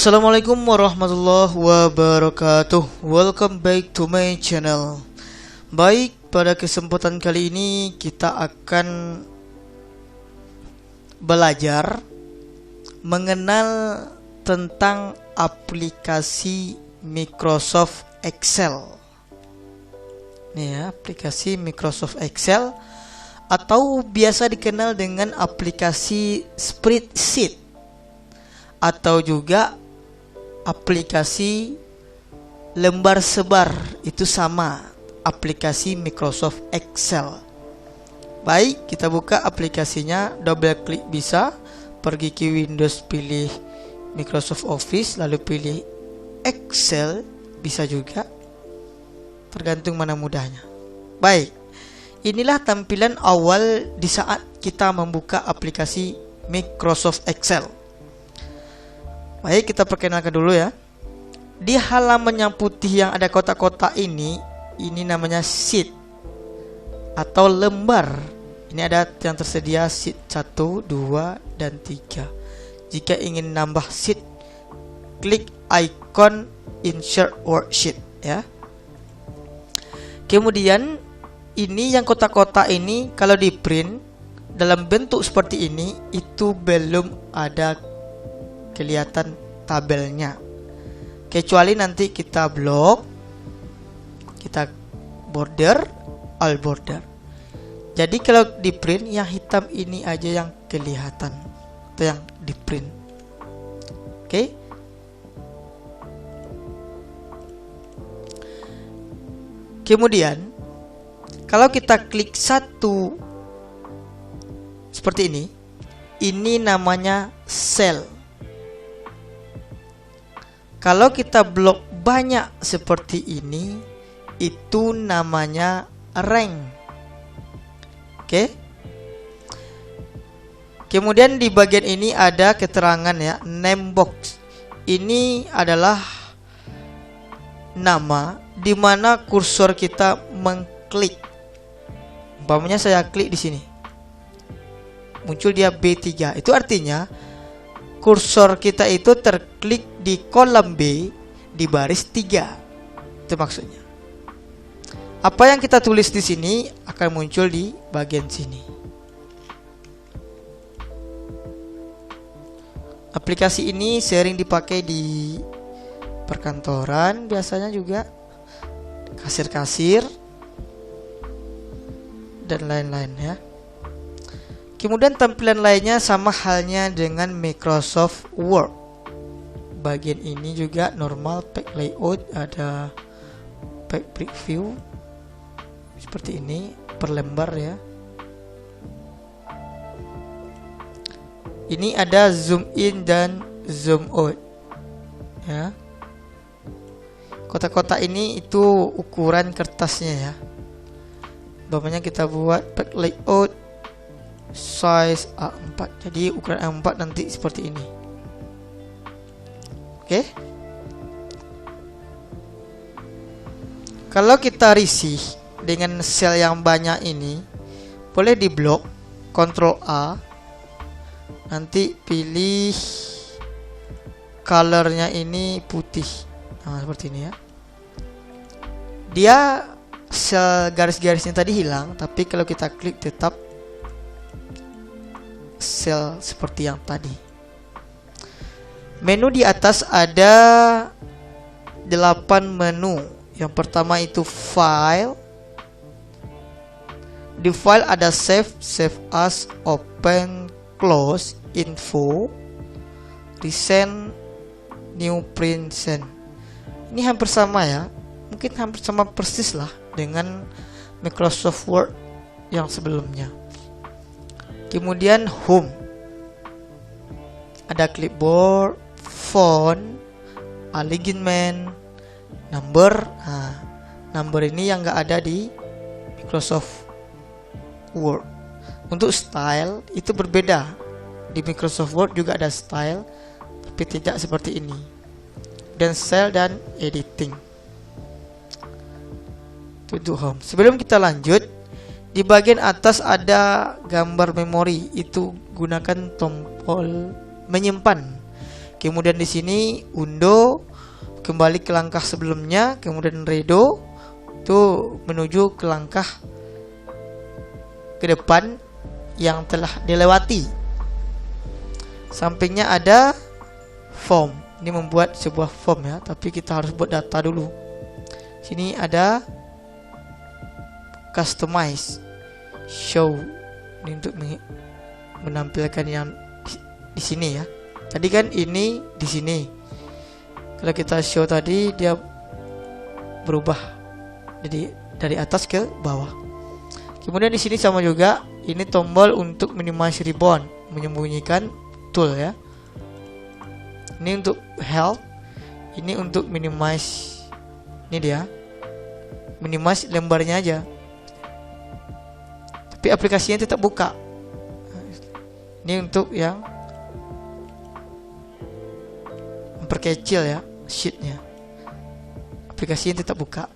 Assalamualaikum warahmatullahi wabarakatuh. Welcome back to my channel. Baik, pada kesempatan kali ini kita akan belajar mengenal tentang aplikasi Microsoft Excel. Nih ya, aplikasi Microsoft Excel atau biasa dikenal dengan aplikasi spreadsheet atau juga aplikasi lembar sebar, itu sama aplikasi Microsoft Excel. Baik, kita buka aplikasinya, double klik bisa, pergi ke Windows pilih Microsoft Office, lalu pilih Excel, bisa juga, tergantung mana mudahnya. Baik, inilah tampilan awal di saat kita membuka aplikasi Microsoft Excel. Baik, kita perkenalkan dulu ya. Di halaman yang putih yang ada kotak-kotak ini namanya sheet atau lembar. Ini ada yang tersedia sheet 1, 2, dan 3. Jika ingin nambah sheet, klik icon insert worksheet ya. Kemudian ini yang kotak-kotak ini kalau di print dalam bentuk seperti ini itu belum ada kelihatan tabelnya, kecuali nanti kita blok, kita border, all border. Jadi kalau di print yang hitam ini aja yang kelihatan atau yang di print. Oke. Kemudian kalau kita klik satu seperti ini namanya cell. Kalau kita blok banyak seperti ini, itu namanya rank. Oke. Kemudian di bagian ini ada keterangan ya, name box. Ini adalah nama di mana kursor kita mengklik. Umpamanya saya klik di sini, muncul dia B3. Itu artinya kursor kita itu terklik di kolom B di baris 3. Itu maksudnya. Apa yang kita tulis di sini akan muncul di bagian sini. Aplikasi ini sering dipakai di perkantoran, biasanya juga kasir-kasir dan lain-lain ya. Kemudian tampilan lainnya sama halnya dengan Microsoft Word. Bagian ini juga normal, pack layout, ada pack preview seperti ini per lembar ya. Ini ada zoom in dan zoom out ya. Kotak-kotak ini itu ukuran kertasnya ya. Bapaknya kita buat pack layout size A4. Jadi ukuran A4 nanti seperti ini. Oke. Kalau kita risih dengan sel yang banyak ini, boleh di blok, Ctrl A. Nanti pilih colornya ini putih. Nah, seperti ini ya. Dia sel garis-garisnya tadi hilang, tapi kalau kita klik tetap sel seperti yang tadi. Menu di atas ada 8 menu. Yang pertama itu file. Di file ada save, save as, open, close, info, recent, new, print, send. Ini hampir sama ya. Mungkin hampir sama persis lah dengan Microsoft Word yang sebelumnya. Kemudian home, ada clipboard, font, alignment, number. Nah, number ini yang nggak ada di Microsoft Word. Untuk style itu berbeda. Di Microsoft Word juga ada style, tapi tidak seperti ini. Dan cell dan editing. Itu home. Sebelum kita lanjut, di bagian atas ada gambar memori. Itu gunakan tombol menyimpan. Kemudian di sini undo, kembali ke langkah sebelumnya, kemudian redo itu menuju ke langkah ke depan yang telah dilewati. Sampingnya ada form. Ini membuat sebuah form ya, tapi kita harus buat data dulu. Sini ada customize, show. Ini untuk menampilkan yang di sini ya. Tadi kan ini di sini. Kalau kita show tadi dia berubah. Jadi dari atas ke bawah. Kemudian di sini sama juga, ini tombol untuk minimize ribbon, menyembunyikan tool ya. Ini untuk health, ini untuk minimize. Ini dia. Minimize lembarnya aja. Tapi aplikasinya tetap buka. Ini untuk yang memperkecil ya sheetnya. Aplikasinya tetap buka.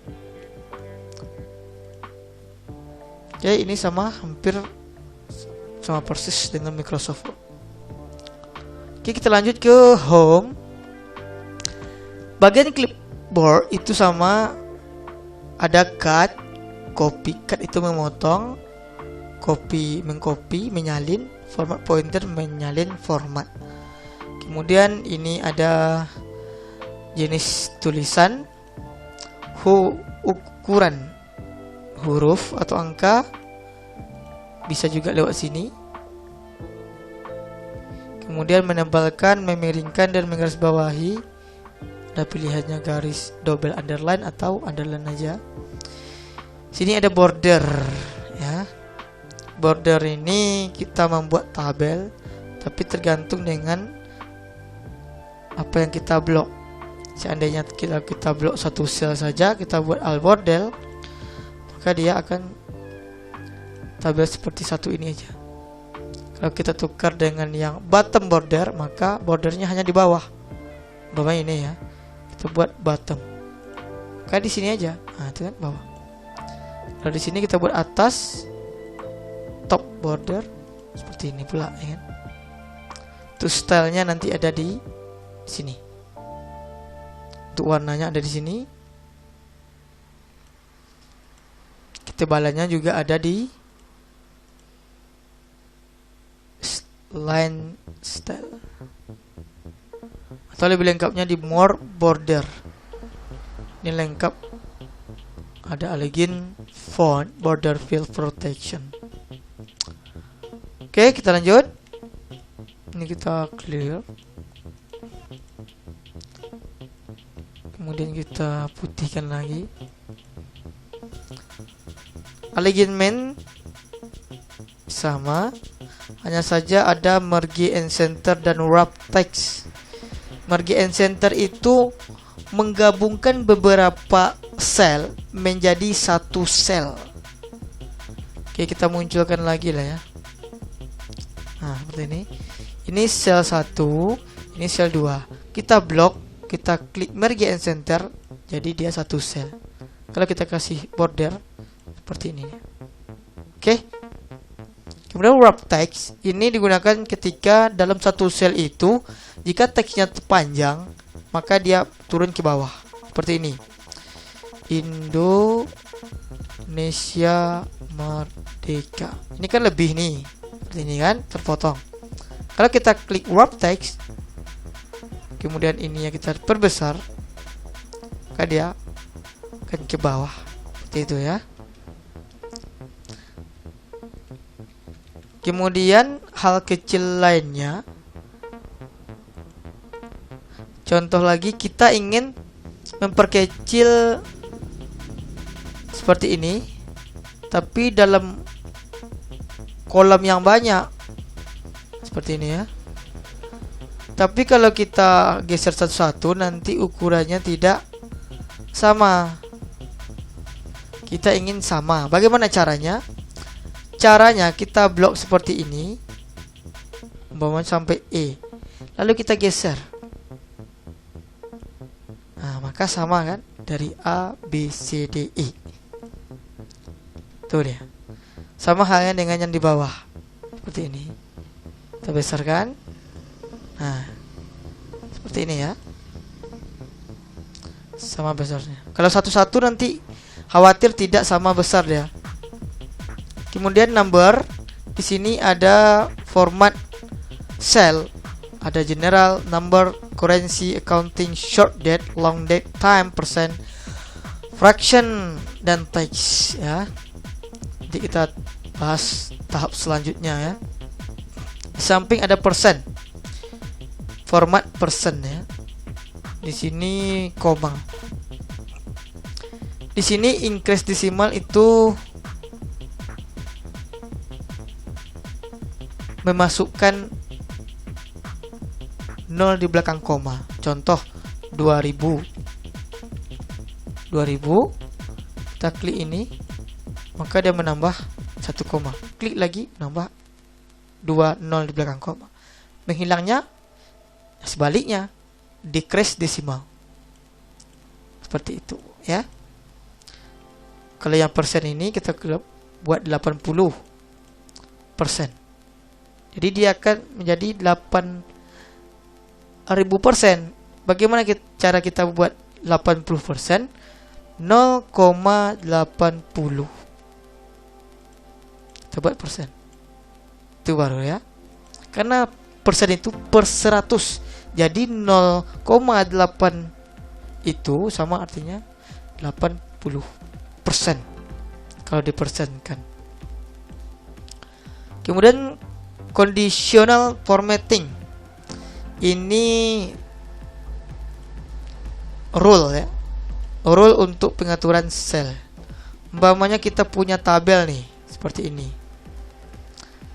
Oke, ini hampir sama persis dengan Microsoft Word. Oke, kita lanjut ke home. Bagian clipboard itu sama, ada cut, copy. Cut itu memotong, copy mengcopy, menyalin, format pointer menyalin format. Kemudian ini ada jenis tulisan, ukuran huruf atau angka, bisa juga lewat sini. Kemudian menebalkan, memiringkan dan menggarisbawahi. Ada pilihannya garis, double underline atau underline aja. Sini ada border ya. Border ini kita membuat tabel, tapi tergantung dengan apa yang kita blok. Seandainya kita blok satu sel saja, kita buat alt border, maka dia akan tabel seperti satu ini aja. Kalau kita tukar dengan yang bottom border, maka bordernya hanya di bawah. Bawah ini ya. Kita buat bottom. Kayak di sini aja. Nah, itu kan bawah. Kalau di sini kita buat atas, top border seperti ini pula ya kan. Untuk stylenya nanti ada di sini. Untuk warnanya ada di sini. Ketebalannya juga ada di line style, atau lebih lengkapnya di more border. Ini lengkap, ada align font, border fill protection. Oke, kita lanjut. Ini kita clear, kemudian kita putihkan lagi. Alignment sama, hanya saja ada merge and center dan wrap text. Merge and center itu menggabungkan beberapa sel menjadi satu sel. Oke, kita munculkan lagi lah ya. Nah, seperti ini. Ini sel 1, ini sel 2. Kita blok, kita klik merge and center, jadi dia satu sel. Kalau kita kasih border seperti ini. Oke. Kemudian wrap text ini digunakan ketika dalam satu sel itu, jika teksnya panjang, maka dia turun ke bawah seperti ini. Indonesia Merdeka. Ini kan lebih nih. Seperti ini kan, terpotong. Kalau kita klik wrap text, kemudian ini yang kita perbesar, maka dia akan ke bawah. Seperti itu ya. Kemudian hal kecil lainnya, contoh lagi, kita ingin memperkecil seperti ini, tapi dalam kolom yang banyak, seperti ini ya. Tapi kalau kita geser satu-satu, nanti ukurannya tidak sama. Kita ingin sama. Bagaimana caranya? Caranya kita blok seperti ini, umpamanya sampai E, lalu kita geser. Nah, maka sama kan, dari A, B, C, D, E. Tuh dia. Sama halnya dengan yang di bawah, seperti ini. Kita besarkan. Nah, seperti ini ya, sama besarnya. Kalau satu-satu nanti khawatir tidak sama besar ya. Kemudian number, di sini ada format cell, ada general, number, currency, accounting, short date, long date, time, percent, fraction, dan text ya. Jadi kita bahas tahap selanjutnya ya. Di samping ada persen, format persen ya. Di sini koma. Di sini increase decimal itu memasukkan 0 di belakang koma. Contoh 2000. Kita klik ini, maka dia menambah 1 koma. Klik lagi, menambah 2 0 di belakang koma. Menghilangnya sebaliknya, decrease decimal. Seperti itu ya. Kalau yang persen ini kita buat 80%. Jadi dia akan menjadi 8.000%. Bagaimana cara kita buat 80%? 0,80. Kita buat persen. Itu baru ya. Karena persen itu per 100. Jadi 0,8 itu sama artinya 80% kalau dipersenkan. Kemudian conditional formatting. Ini rule ya. Rule untuk pengaturan sel. Umpamanya kita punya tabel nih, seperti ini.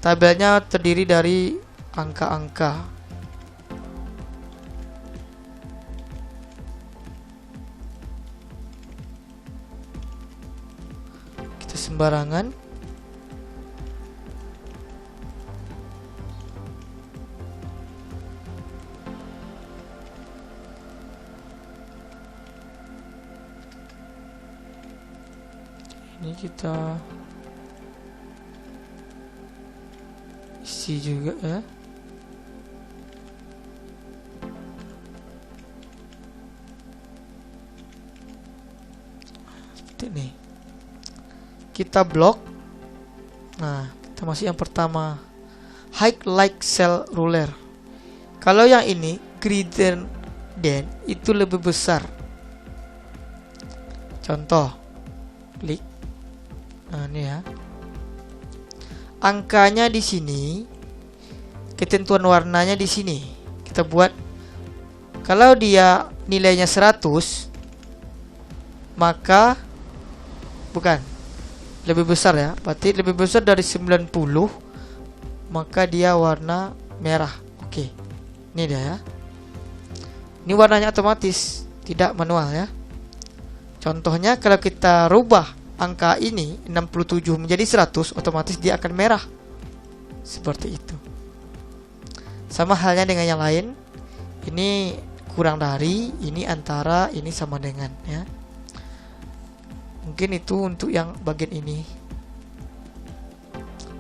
Tabelnya terdiri dari angka-angka. Kita sembarangan. Ini kita isi juga ya. Seperti ini. Kita blok. Nah, kita masih yang pertama, highlight cell ruler. Kalau yang ini greater than, itu lebih besar. Contoh, klik. Nah, ini ya. Angkanya di sini, ketentuan warnanya di sini. Kita buat, kalau dia nilainya 100, maka bukan lebih besar ya. Berarti lebih besar dari 90, maka dia warna merah. Oke. Ini dia ya. Ini warnanya otomatis, tidak manual ya. Contohnya kalau kita rubah angka ini 67 menjadi 100, otomatis dia akan merah. Seperti itu. Sama halnya dengan yang lain. Ini kurang dari, ini antara, ini sama dengan ya. Mungkin itu untuk yang bagian ini.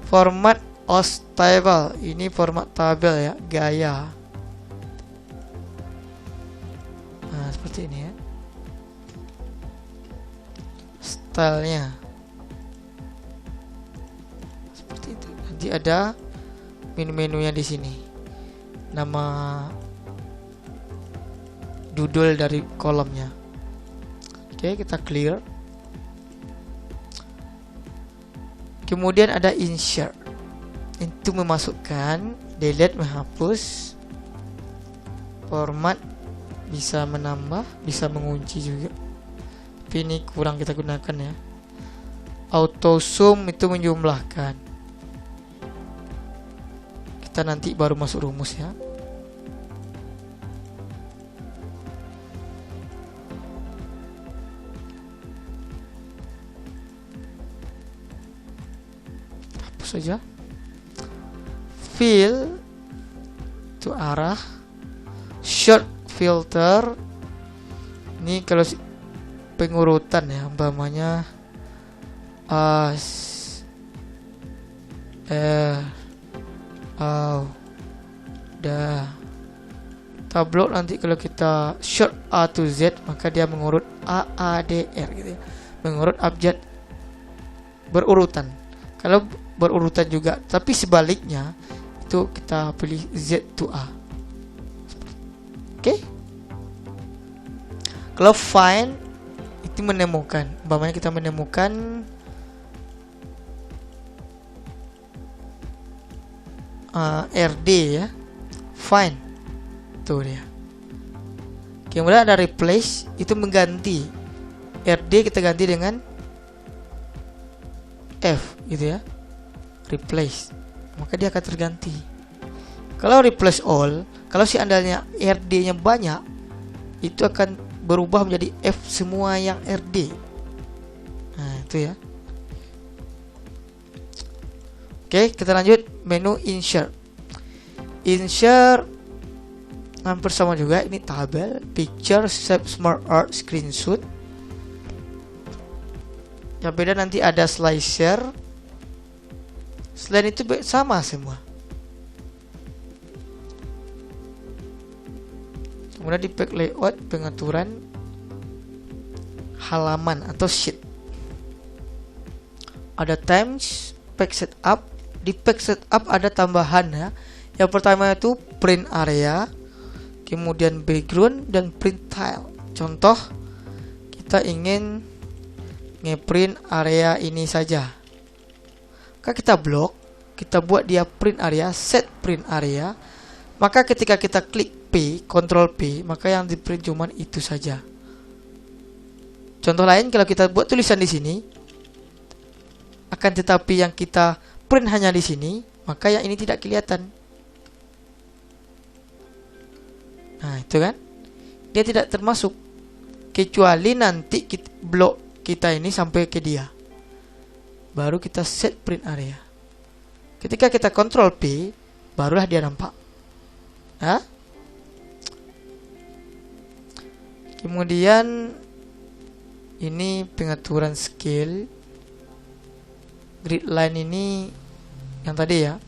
Format os table. Ini format tabel ya, gaya. Nah, seperti ini ya. Stylenya seperti itu. Nanti ada menu-menunya di sini. Nama judul dari kolomnya. Oke, kita clear. Kemudian ada insert. Itu memasukkan, delete menghapus, format bisa menambah, bisa mengunci juga. Ini kurang kita gunakan ya. Auto zoom itu menjumlahkan. Kita nanti baru masuk rumus ya. Hapus saja. Fill itu arah. Short filter. Ini kalau pengurutan ya, umpamanya as da Tableau nanti kalau kita short A to Z, maka dia mengurut A, A, D, R gitu ya. Mengurut abjad berurutan. Kalau berurutan juga, tapi sebaliknya itu kita pilih Z to A. Oke. Kalau find itu menemukan, umpamanya kita menemukan RD ya, find, tuh dia. Kemudian ada replace, itu mengganti RD, kita ganti dengan F gitu ya, replace, maka dia akan terganti. Kalau replace all, kalau seandainya RD nya banyak, itu akan berubah menjadi F semua yang RD. Nah itu ya. Oke, kita lanjut menu insert. Insert hampir sama juga, ini tabel, picture, save, smart art, screenshot. Yang beda nanti ada slicer. Selain itu sama semua. Kemudian di pack layout, pengaturan halaman atau sheet. Ada times, pack setup. Di pack setup ada tambahan ya. Yang pertama itu print area, kemudian background dan print tile. Contoh, kita ingin ngeprint area ini saja, maka kita blok, kita buat dia print area, set print area. Maka ketika kita klik P, Ctrl P, maka yang di print cuman itu saja. Contoh lain, kalau kita buat tulisan di sini, akan tetapi yang kita print hanya di sini, maka yang ini tidak kelihatan. Nah itu kan, dia tidak termasuk, kecuali nanti blok kita ini sampai ke dia, baru kita set print area. Ketika kita Ctrl P, barulah dia nampak. Hah? Kemudian ini pengaturan scale, grid line ini yang tadi ya,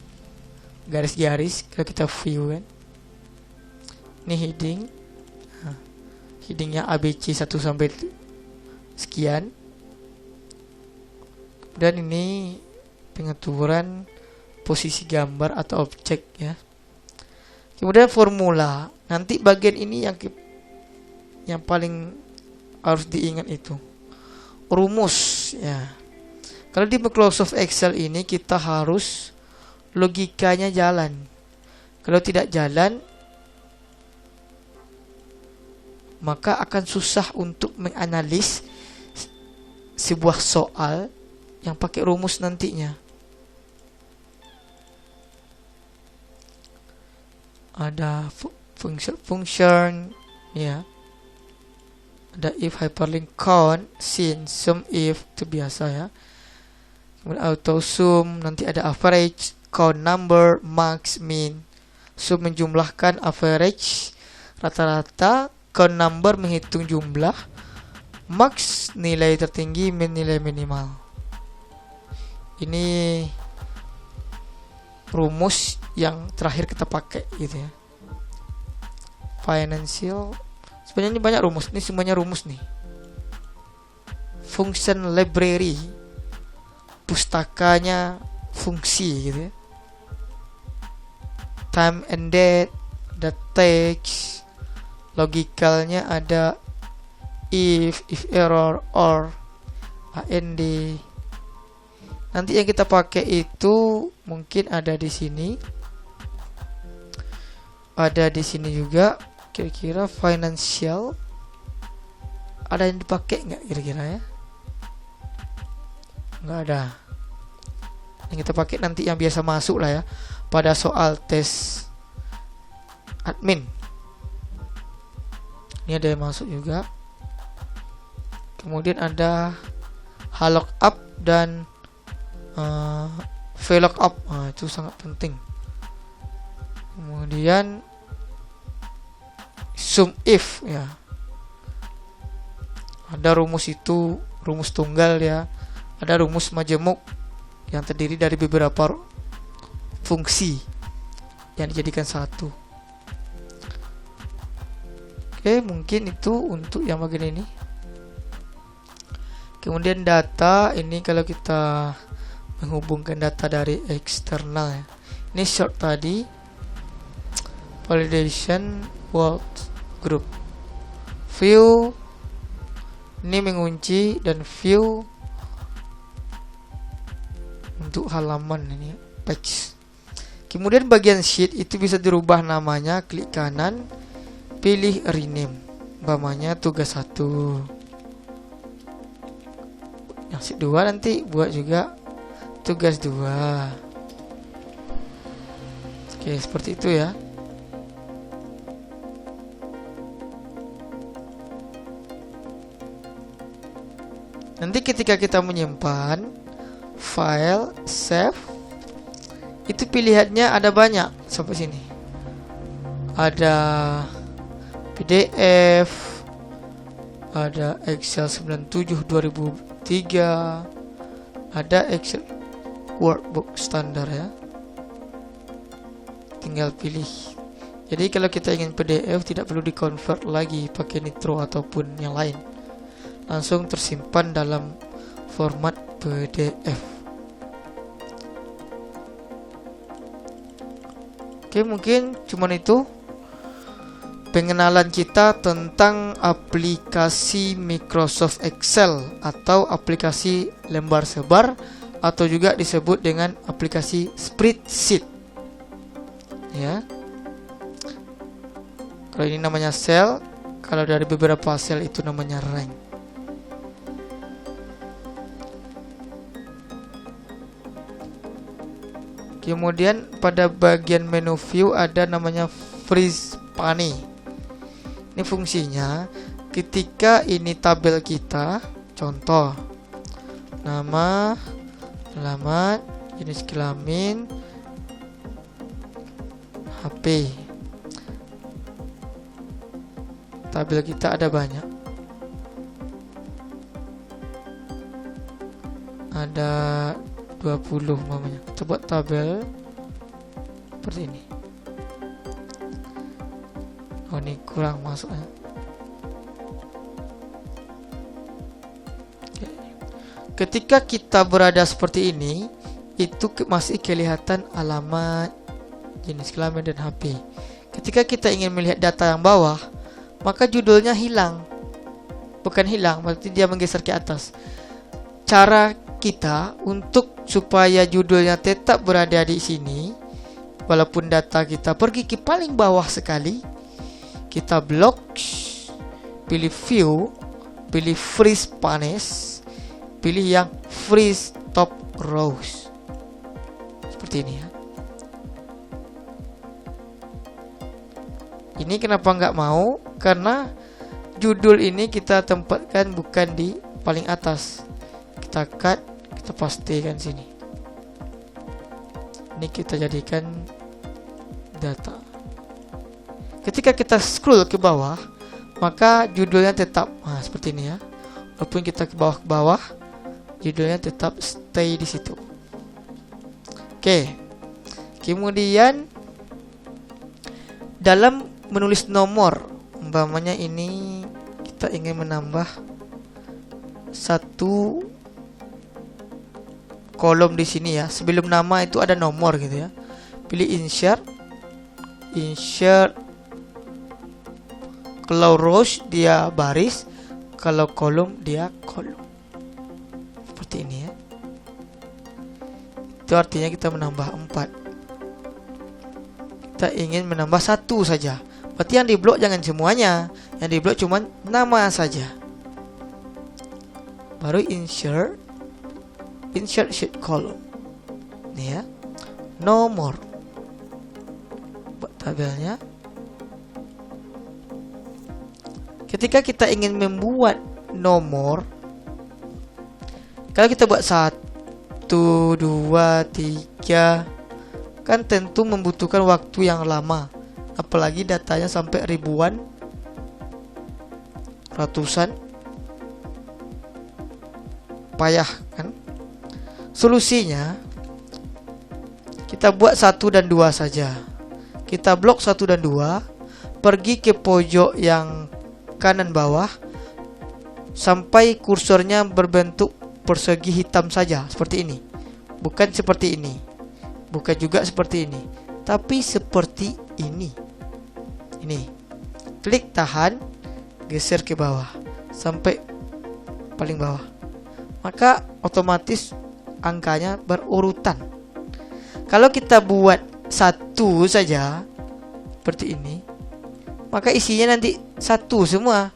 garis-garis. Kalau kita view kan, ini heading, nah, headingnya ABC 1 sampai sekian. Dan ini pengaturan posisi gambar atau objek ya. Kemudian formula, nanti bagian ini yang paling harus diingat itu rumus ya. Kalau di Microsoft Excel ini kita harus logikanya jalan. Kalau tidak jalan, maka akan susah untuk menganalisis sebuah soal yang pakai rumus nantinya. Ada function ya. Ada if, hyperlink, count, sin, sum, if, itu biasa ya. Kemudian auto sum, nanti ada average, count number, max, min. Sum menjumlahkan, average rata-rata, count number menghitung jumlah, max nilai tertinggi, min nilai minimal. Ini rumus yang terakhir kita pakai gitu ya. Financial, sebenarnya ini banyak rumus, ini semuanya rumus nih. Function library, pustakanya fungsi gitu ya. Time and date, the text, logikalnya ada if error, or, and. Nanti yang kita pakai itu mungkin ada di sini, ada di sini juga. Kira-kira financial ada yang dipakai nggak kira-kira ya? Nggak ada. Yang kita pakai nanti yang biasa masuk lah ya, pada soal tes admin. Ini ada yang masuk juga. Kemudian ada lookup dan VLOOKUP, itu sangat penting. Kemudian sum if ya, ada rumus itu, rumus tunggal ya. Ada rumus majemuk yang terdiri dari beberapa fungsi yang dijadikan satu. Oke, mungkin itu untuk yang bagian ini. Kemudian data ini kalau kita menghubungkan data dari eksternal ya. Ini short tadi, validation world group, view ini mengunci, dan view untuk halaman ini page. Kemudian bagian sheet itu bisa dirubah namanya, klik kanan, pilih rename, umpamanya tugas 1. Yang sheet 2 nanti buat juga tugas 2. Oke, seperti itu ya. Nanti ketika kita menyimpan file, save, itu pilihannya ada banyak sampai sini. Ada PDF, ada Excel 97 2003, ada Excel workbook standar ya. Tinggal pilih. Jadi kalau kita ingin PDF tidak perlu di-convert lagi pakai Nitro ataupun yang lain. Langsung tersimpan dalam format PDF. Oke, mungkin cuman itu pengenalan kita tentang aplikasi Microsoft Excel atau aplikasi lembar sebar, atau juga disebut dengan aplikasi spreadsheet ya. Kalau ini namanya cell, kalau dari beberapa cell itu namanya rank. Kemudian pada bagian menu view ada namanya freeze pane. Ini fungsinya ketika ini tabel kita, contoh nama, alamat, jenis kelamin, HP. Tabel kita ada banyak. Ada 20 namanya. Coba tabel seperti ini. Oh, ini kurang masuknya. Oke. Ketika kita berada seperti ini, itu masih kelihatan alamat, jenis kelamin, dan HP. Ketika kita ingin melihat data yang bawah, maka judulnya hilang. Bukan hilang, berarti dia menggeser ke atas. Cara kita untuk supaya judulnya tetap berada di sini, walaupun data kita pergi ke paling bawah sekali, kita blok, pilih view, pilih freeze panes, pilih yang freeze top rows. Seperti ini ya. Ini kenapa nggak mau? Karena judul ini kita tempatkan bukan di paling atas. Kita cut, kita pastikan sini. Ini kita jadikan data. Ketika kita scroll ke bawah, maka judulnya tetap seperti ini ya. Walaupun kita ke bawah, judulnya tetap stay di situ. Oke. Kemudian dalam menulis nomor, umpamanya ini kita ingin menambah satu kolom di sini ya. Sebelum nama itu ada nomor gitu ya. Pilih insert. Kalau rows dia baris, kalau kolom dia kolom. Seperti ini ya. Itu artinya kita menambah 4. Kita ingin menambah 1 saja. Berarti yang diblok jangan semuanya. Yang diblok cuma nama saja. Baru insert sheet column. Ini ya. Nomor. Buat tabelnya. Ketika kita ingin membuat nomor, kalau kita buat 1, 2, 3, kan tentu membutuhkan waktu yang lama. Apalagi datanya sampai ribuan, ratusan, payah kan. Solusinya kita buat 1 dan 2 saja. Kita blok 1 dan 2. pergi ke pojok yang kanan bawah sampai kursornya berbentuk persegi hitam saja, seperti ini. Bukan seperti ini, bukan juga seperti ini, tapi seperti ini. Ini, klik tahan, geser ke bawah sampai paling bawah, maka otomatis angkanya berurutan. Kalau kita buat satu saja seperti ini, maka isinya nanti satu semua.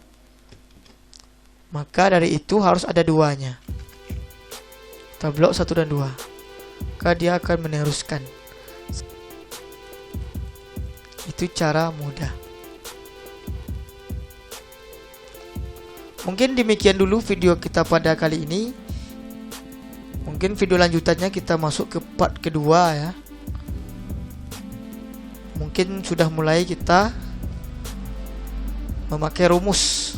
Maka dari itu harus ada duanya. Kita blok 1 dan 2, maka dia akan meneruskan. Itu cara mudah. Mungkin demikian dulu video kita pada kali ini. Mungkin video lanjutannya kita masuk ke part kedua ya. Mungkin sudah mulai kita memakai rumus.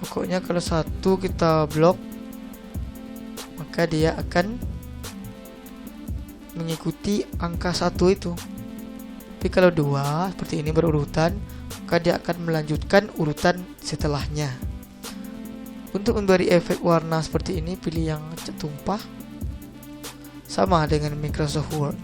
Pokoknya kalau satu kita blok, maka dia akan mengikuti angka 1 itu. Tapi kalau 2 seperti ini berurutan, maka dia akan melanjutkan urutan setelahnya. Untuk memberi efek warna seperti ini, pilih yang cat tumpah, sama dengan Microsoft Word.